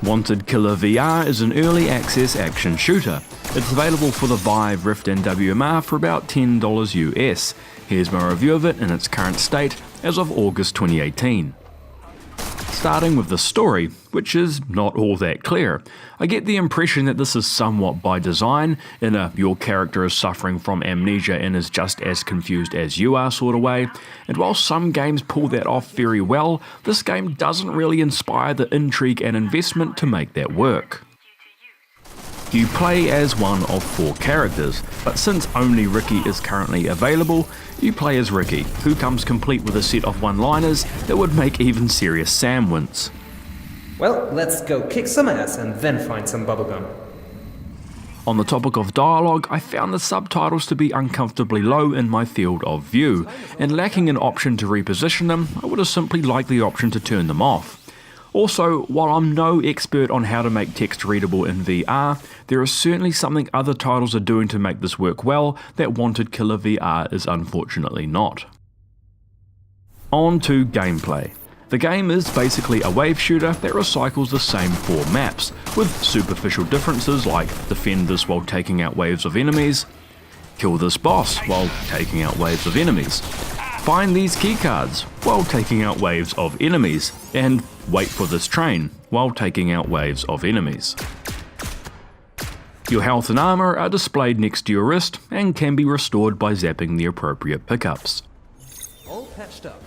Wanted Killer VR is an early access action shooter. It's available for the Vive, Rift and WMR for about $10 US. Here's my review of it in its current state as of August 2018. Starting with the story, which is not all that clear. I get the impression that this is somewhat by design, in a your character is suffering from amnesia and is just as confused as you are sort of way, and while some games pull that off very well, this game doesn't really inspire the intrigue and investment to make that work. You play as one of 4 characters, but since only Ricky is currently available, you play as Ricky, who comes complete with a set of one-liners that would make even Serious Sam wince. Well, let's go kick some ass and then find some bubblegum. On the topic of dialogue, I found the subtitles to be uncomfortably low in my field of view, and lacking an option to reposition them, I would have simply liked the option to turn them off. Also, while I'm no expert on how to make text readable in VR, there is certainly something other titles are doing to make this work well that Wanted Killer VR is unfortunately not. On to gameplay. The game is basically a wave shooter that recycles the same 4 maps, with superficial differences like defend this while taking out waves of enemies, kill this boss while taking out waves of enemies, find these keycards while taking out waves of enemies, and wait for this train while taking out waves of enemies. Your health and armor are displayed next to your wrist and can be restored by zapping the appropriate pickups. All patched up.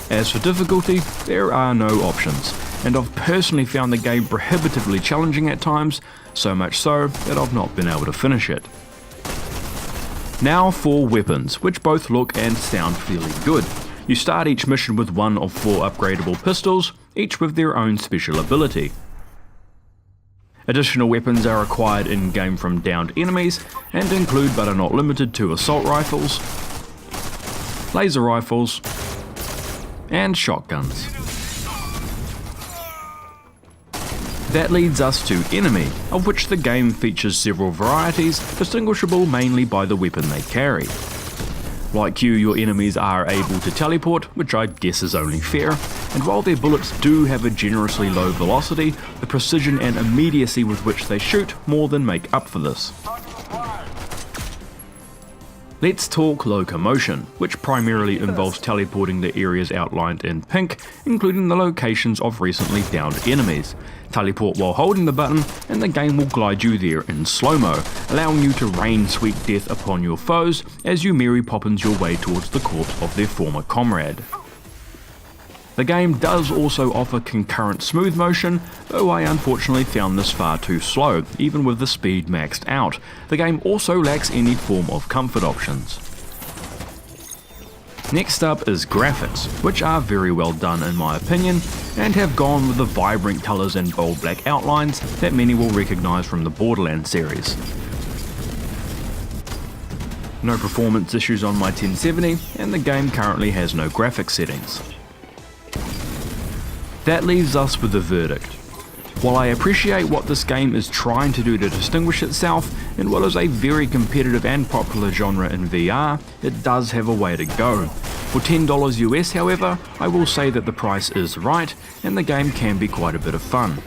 As for difficulty, there are no options, and I've personally found the game prohibitively challenging at times, so much so that I've not been able to finish it. Now for weapons, which both look and sound fairly good. You start each mission with one of 4 upgradable pistols, each with their own special ability. Additional weapons are acquired in-game from downed enemies, and include but are not limited to assault rifles, laser rifles, and shotguns. That leads us to Enemy, of which the game features several varieties, distinguishable mainly by the weapon they carry. Like you, your enemies are able to teleport, which I guess is only fair, and while their bullets do have a generously low velocity, the precision and immediacy with which they shoot more than make up for this. Let's talk locomotion, which primarily involves teleporting to areas outlined in pink, including the locations of recently downed enemies. Teleport while holding the button, and the game will glide you there in slow-mo, allowing you to rain sweet death upon your foes as you Mary Poppins your way towards the corpse of their former comrade. The game does also offer concurrent smooth motion, though I unfortunately found this far too slow, even with the speed maxed out. The game also lacks any form of comfort options. Next up is graphics, which are very well done in my opinion, and have gone with the vibrant colours and bold black outlines that many will recognise from the Borderlands series. No performance issues on my 1070, and the game currently has no graphics settings. That leaves us with the verdict. While I appreciate what this game is trying to do to distinguish itself in what is a very competitive and popular genre in VR, it does have a way to go. For $10 US however, I will say that the price is right and the game can be quite a bit of fun.